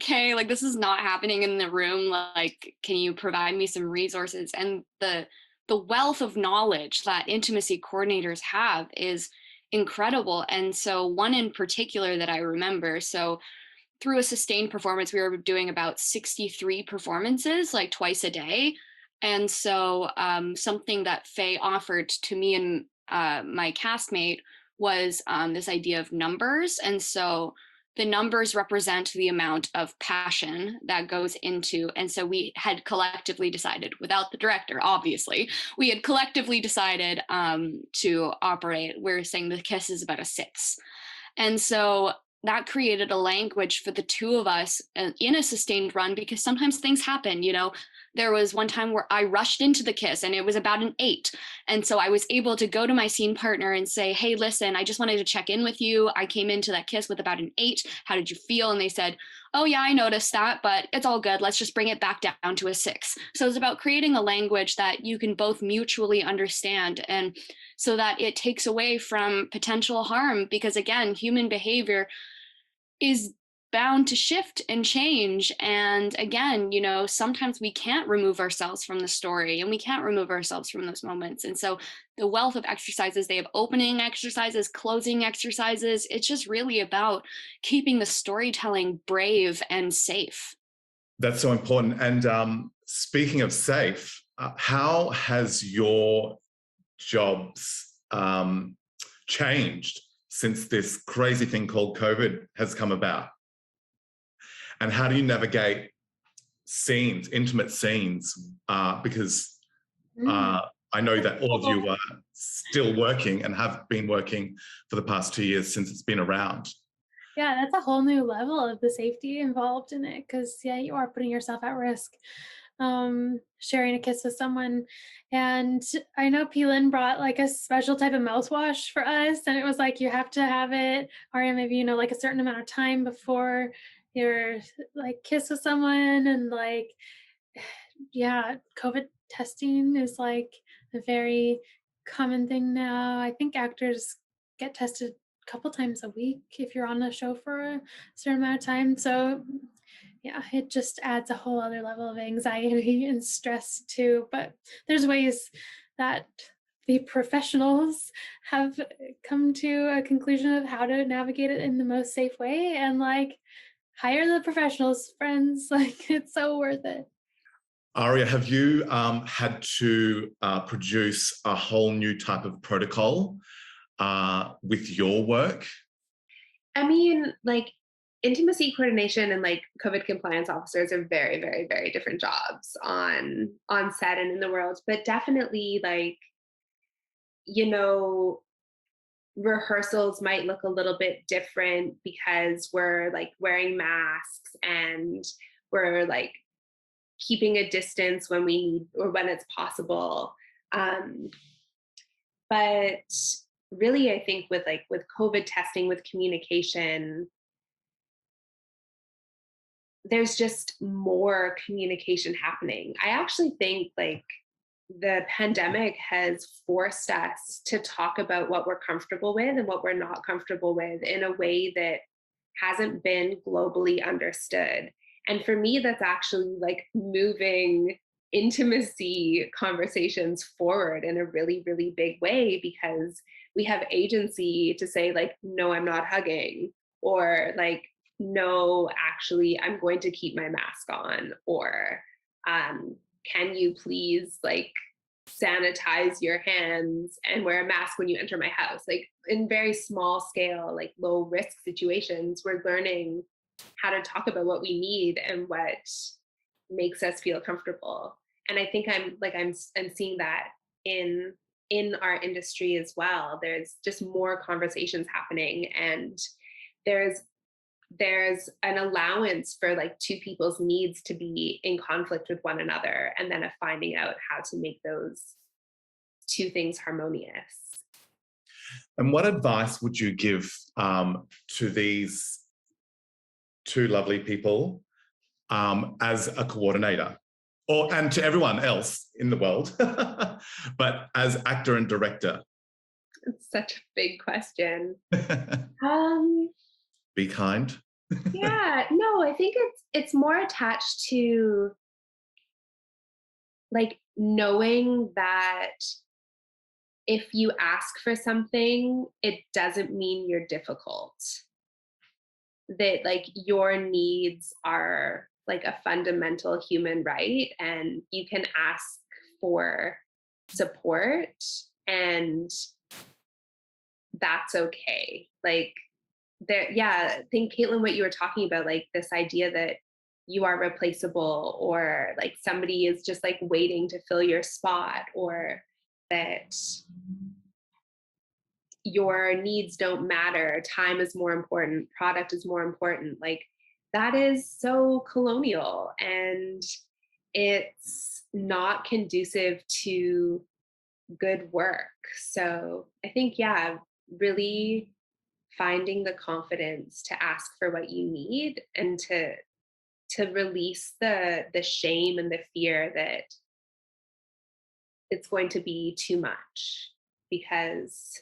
"Hey, like this is not happening in the room. Like, can you provide me some resources?" And the wealth of knowledge that intimacy coordinators have is incredible. And so one in particular that I remember, so through a sustained performance, we were doing about 63 performances, like twice a day. And so something that Faye offered to me and my castmate was this idea of numbers. And so the numbers represent the amount of passion that goes into. And so we had collectively decided, without the director, obviously, we had collectively decided to operate. We're saying the kiss is about a 6. And so that created a language for the two of us in a sustained run, because sometimes things happen. There was one time where I rushed into the kiss and it was about an 8. And so I was able to go to my scene partner and say, "Hey, listen, I just wanted to check in with you. I came into that kiss with about an 8. How did you feel?" And they said, "Oh yeah, I noticed that, but it's all good. Let's just bring it back down to a 6. So it's about creating a language that you can both mutually understand, and so that it takes away from potential harm, because again, human behavior is bound to shift and change. And again, sometimes we can't remove ourselves from the story and we can't remove ourselves from those moments. And so the wealth of exercises, they have opening exercises, closing exercises. It's just really about keeping the storytelling brave and safe. That's so important. And speaking of safe, how has your jobs changed since this crazy thing called COVID has come about? And how do you navigate scenes, intimate scenes? Because I know that all of you are still working and have been working for the past 2 years since it's been around. Yeah, that's a whole new level of the safety involved in it, because you are putting yourself at risk, sharing a kiss with someone. And I know P-Lynn brought like a special type of mouthwash for us, and it was like you have to have it, or maybe like a certain amount of time before your like kiss with someone. And like COVID testing is like a very common thing now. I think actors get tested couple times a week if you're on a show for a certain amount of time. So it just adds a whole other level of anxiety and stress too. But there's ways that the professionals have come to a conclusion of how to navigate it in the most safe way, and like hire the professionals, friends. Like it's so worth it. Aria, have you had to produce a whole new type of protocol with your work? I mean, like intimacy coordination and like COVID compliance officers are very, very, very different jobs on set and in the world. But definitely, like, you know, rehearsals might look a little bit different because we're like wearing masks and we're like keeping a distance when we need or when it's possible. Um, but really, I think with COVID testing, with communication, there's just more communication happening. I actually think like the pandemic has forced us to talk about what we're comfortable with and what we're not comfortable with in a way that hasn't been globally understood. And for me, that's actually like moving intimacy conversations forward in a really, really big way because we have agency to say, like, no, I'm not hugging, or like, no, actually, I'm going to keep my mask on, or can you please like sanitize your hands and wear a mask when you enter my house? Like in very small scale, like low risk situations, we're learning how to talk about what we need and what makes us feel comfortable. And I think I'm seeing that in our industry as well. There's just more conversations happening, and there's there's an allowance for like two people's needs to be in conflict with one another, and then a finding out how to make those two things harmonious. And what advice would you give to these two lovely people as a coordinator, and to everyone else in the world, but as actor and director? It's such a big question. um Be kind. yeah, no, I think it's more attached to like knowing that if you ask for something, it doesn't mean you're difficult. That like your needs are like a fundamental human right, and you can ask for support, and that's okay. Like there, yeah, I think Caitlin, what you were talking about, like this idea that you are replaceable, or like somebody is just like waiting to fill your spot, or that your needs don't matter, time is more important, product is more important, like that is so colonial, and it's not conducive to good work. So I think, yeah, really finding the confidence to ask for what you need, and to release the shame and the fear that it's going to be too much, because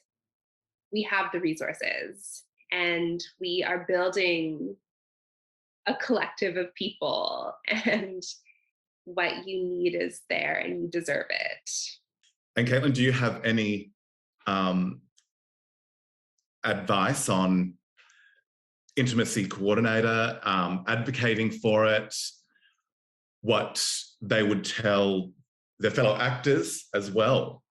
we have the resources and we are building a collective of people, and what you need is there and you deserve it. And Caitlin, do you have any advice on intimacy coordinator, advocating for it, what they would tell their fellow actors as well?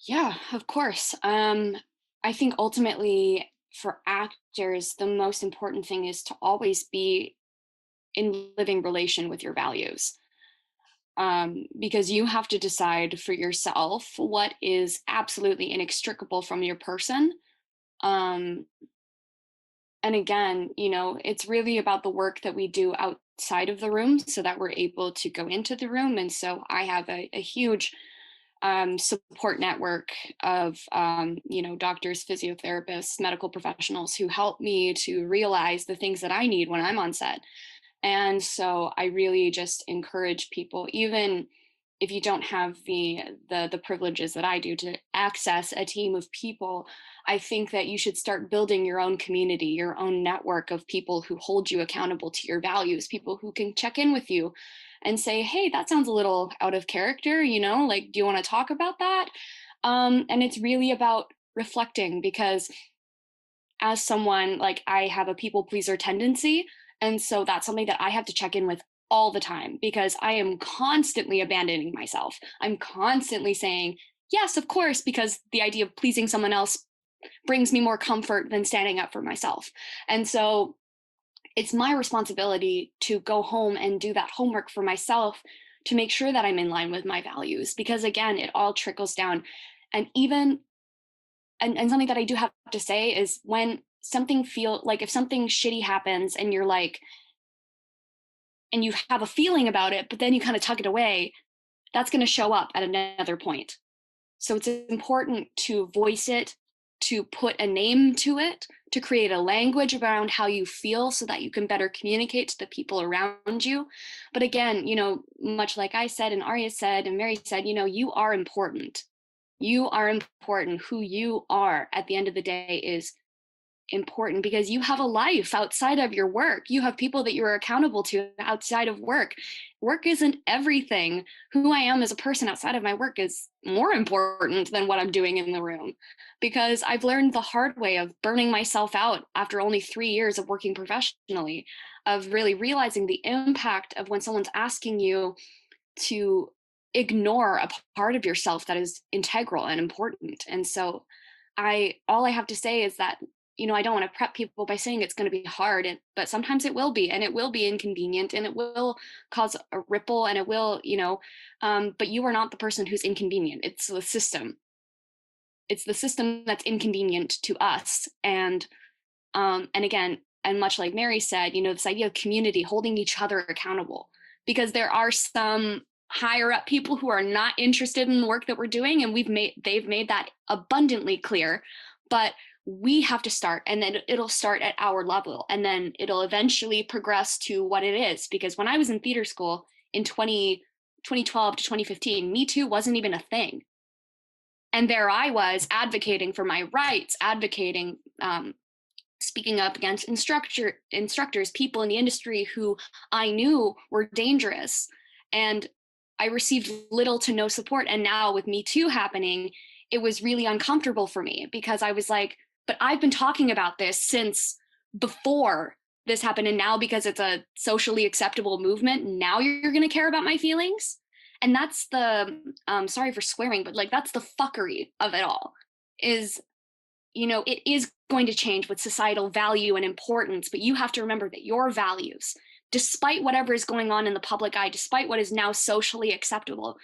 Yeah, of course. I think ultimately for actors, the most important thing is to always be in living relation with your values. Because you have to decide for yourself what is absolutely inextricable from your person. Um, and again, it's really about the work that we do outside of the room so that we're able to go into the room. And so I have a huge support network of doctors, physiotherapists, medical professionals who help me to realize the things that I need when I'm on set. And so I really just encourage people, even if you don't have the privileges that I do, to access a team of people. I think that you should start building your own community, your own network of people who hold you accountable to your values, people who can check in with you and say, hey, that sounds a little out of character, like, do you want to talk about that? And it's really about reflecting, because as someone, like, I have a people pleaser tendency. And so that's something that I have to check in with all the time because I am constantly abandoning myself. I'm constantly saying, yes, of course, because the idea of pleasing someone else brings me more comfort than standing up for myself. And so it's my responsibility to go home and do that homework for myself to make sure that I'm in line with my values, because again, it all trickles down. And even, and something that I do have to say is when something if something shitty happens and you're like, and you have a feeling about it, but then you kind of tuck it away, that's going to show up at another point. So it's important to voice it, to put a name to it, to create a language around how you feel so that you can better communicate to the people around you. But again, much like I said and Arya said and Mary said, you are important. You are important. Who you are at the end of the day is important because you have a life outside of your work. You have people that you're accountable to outside of work. Work isn't everything. Who I am as a person outside of my work is more important than what I'm doing in the room, because I've learned the hard way of burning myself out after only 3 years of working professionally, of really realizing the impact of when someone's asking you to ignore a part of yourself that is integral and important. And so all I have to say is that I don't want to prep people by saying it's going to be hard, but sometimes it will be, and it will be inconvenient, and it will cause a ripple, and it will, but you are not the person who's inconvenient. It's the system. It's the system that's inconvenient to us. And again, and much like Mary said, this idea of community, holding each other accountable, because there are some higher up people who are not interested in the work that we're doing, and they've made that abundantly clear, but we have to start, and then it'll start at our level, and then it'll eventually progress to what it is. Because when I was in theater school in 2012 to 2015, Me Too wasn't even a thing. And there I was advocating for my rights, advocating, speaking up against instructors, people in the industry who I knew were dangerous. And I received little to no support. And now with Me Too happening, it was really uncomfortable for me because I was like, but I've been talking about this since before this happened. And now because it's a socially acceptable movement, now you're going to care about my feelings. And that's the, sorry for swearing, but that's the fuckery of it all is, it is going to change with societal value and importance, but you have to remember that your values, despite whatever is going on in the public eye, despite what is now socially acceptable,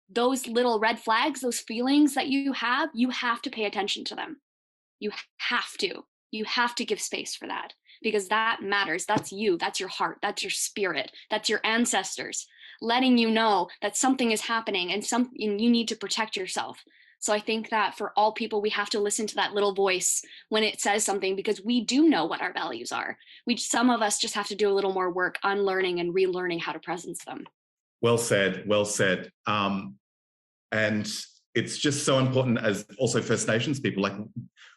those little red flags, those feelings that you have to pay attention to them. You have to give space for that, because that matters. That's you, that's your heart, that's your spirit, that's your ancestors letting you know that something is happening and you need to protect yourself. So I think that for all people, we have to listen to that little voice when it says something, because we do know what our values are. Some of us just have to do a little more work unlearning and relearning how to presence them. Well said, well said. And it's just so important as also First Nations people,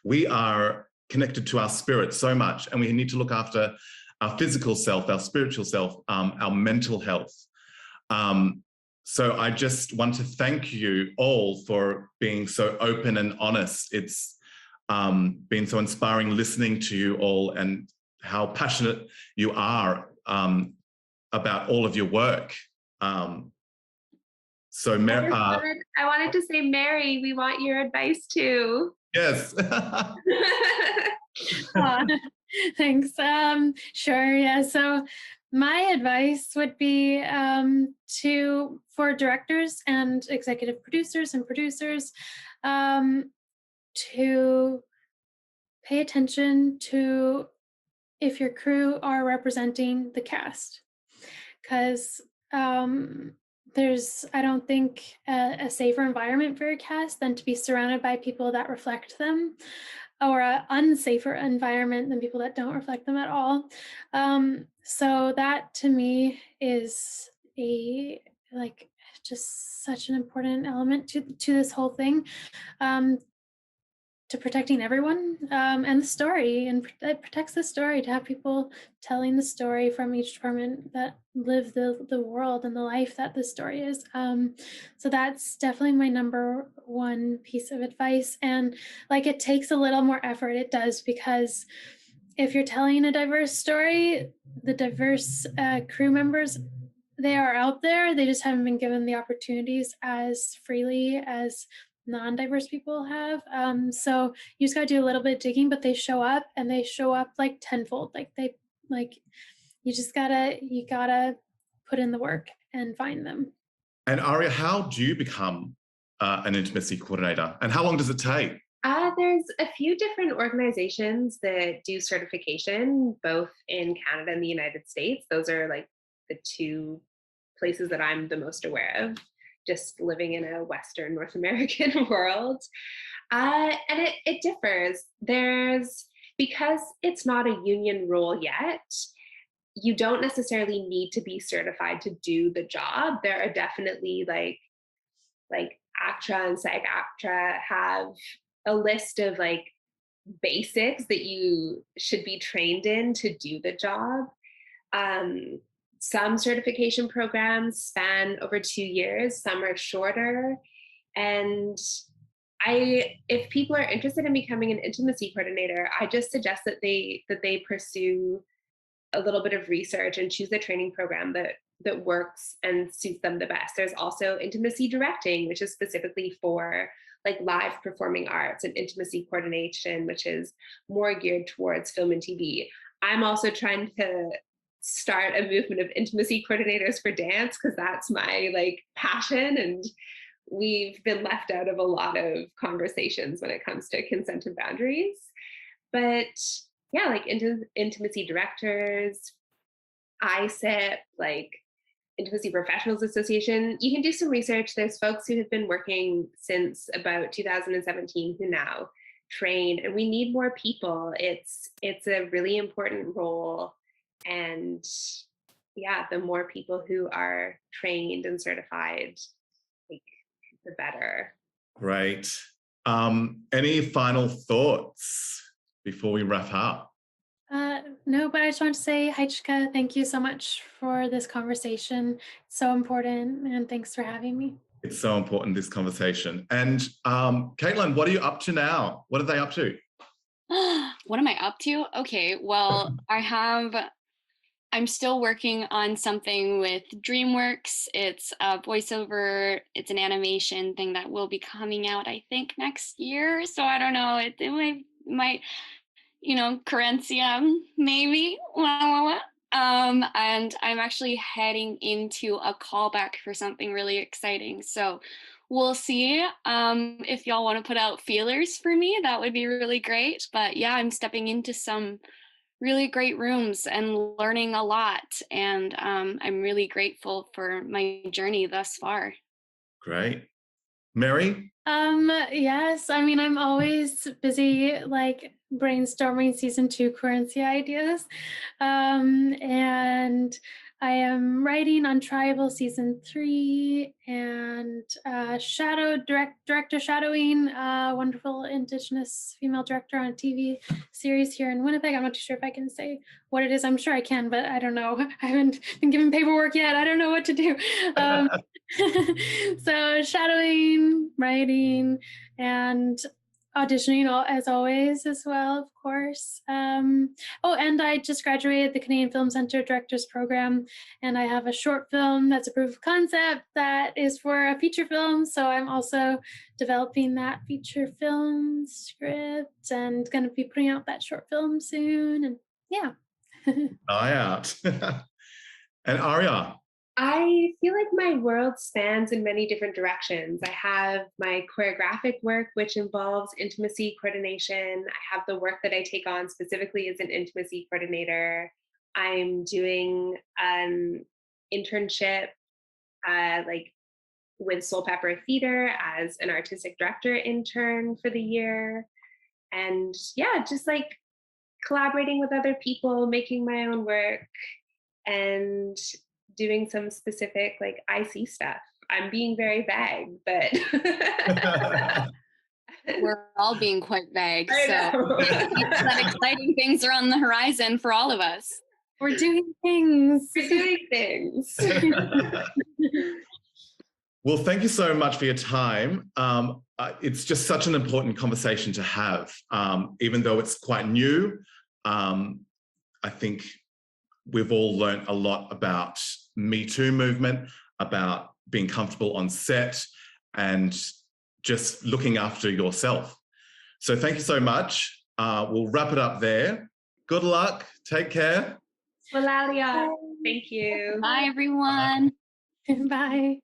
we are connected to our spirit so much, and we need to look after our physical self, our spiritual self, our mental health. So I just want to thank you all for being so open and honest. It's been so inspiring listening to you all and how passionate you are about all of your work. So I wanted to say, Mary, we want your advice too. Yes. Thanks. Sure. Yeah. So my advice would be for directors and executive producers and producers to pay attention to if your crew are representing the cast, because there's, I don't think, a safer environment for a cast than to be surrounded by people that reflect them, or an unsafer environment than people that don't reflect them at all. So that to me is just such an important element to this whole thing, to protecting everyone, and the story, and it protects the story to have people telling the story from each department that live the world and the life that the story is. So that's definitely my number one piece of advice. And it takes a little more effort. It does, because if you're telling a diverse story, the diverse crew members they are out there. They just haven't been given the opportunities as freely as non-diverse people have. So you just gotta do a little bit of digging, but they show up, and they show up like tenfold. Like you gotta put in the work and find them. And Aria, how do you become an intimacy coordinator, and how long does it take? There's a few different organizations that do certification, both in Canada and the United States. Those are like the two places that I'm the most aware of, just living in a Western North American world. And it differs. Because it's not a union role yet, you don't necessarily need to be certified to do the job. There are definitely like ACTRA and SAG-ACTRA have a list of like basics that you should be trained in to do the job. Some certification programs span over 2 years, some are shorter. And if people are interested in becoming an intimacy coordinator, I just suggest that they pursue a little bit of research and choose the training program that works and suits them the best. There's also intimacy directing, which is specifically for like live performing arts, and intimacy coordination, which is more geared towards film and TV. I'm also trying to start a movement of intimacy coordinators for dance, because that's my like passion, and we've been left out of a lot of conversations when it comes to consent and boundaries. But yeah, like intimacy directors, ISIP, like Intimacy Professionals Association, you can do some research. There's folks who have been working since about 2017 who now train, and we need more people. It's a really important role, and yeah, the more people who are trained and certified, like, the better. Great. Any final thoughts before we wrap up? No, but I just want to say, hi, Chika, thank you so much for this conversation. It's so important, and thanks for having me. It's so important, this conversation. And Caitlin, what are you up to now? What are they up to? What am I up to? Okay, well, I'm still working on something with DreamWorks. It's a voiceover, it's an animation thing that will be coming out, I think, next year. So I don't know, it might querencia, maybe. And I'm actually heading into a callback for something really exciting. So we'll see. If y'all want to put out feelers for me, that would be really great. But yeah, I'm stepping into some really great rooms and learning a lot. And I'm really grateful for my journey thus far. Great. Mary? Yes, I mean, I'm always busy like brainstorming season 2 querencia ideas. And I am writing on Tribal season 3, and director shadowing a wonderful Indigenous female director on a TV series here in Winnipeg. I'm not too sure if I can say what it is. I'm sure I can, but I don't know. I haven't been given paperwork yet. I don't know what to do. So shadowing, writing, and auditioning as always as well, of course. And I just graduated the Canadian Film Centre Directors Program, and I have a short film that's a proof of concept that is for a feature film. So I'm also developing that feature film script and going to be putting out that short film soon. And yeah. Eye out. And Aria? I feel like my world spans in many different directions. I have my choreographic work, which involves intimacy coordination. I have the work that I take on specifically as an intimacy coordinator. I'm doing an internship with Soul Pepper Theater as an artistic director intern for the year. And yeah, just like collaborating with other people, making my own work, and doing some specific like IC stuff. I'm being very vague, but we're all being quite vague. I So that exciting things are on the horizon for all of us. We're doing things. We're doing things. Well, thank you so much for your time. It's just such an important conversation to have, even though it's quite new. I think we've all learned a lot about Me Too movement, about being comfortable on set, and just looking after yourself. So thank you so much. We'll wrap it up there. Good luck. Take care. Walalia, thank you. Bye, everyone. Bye.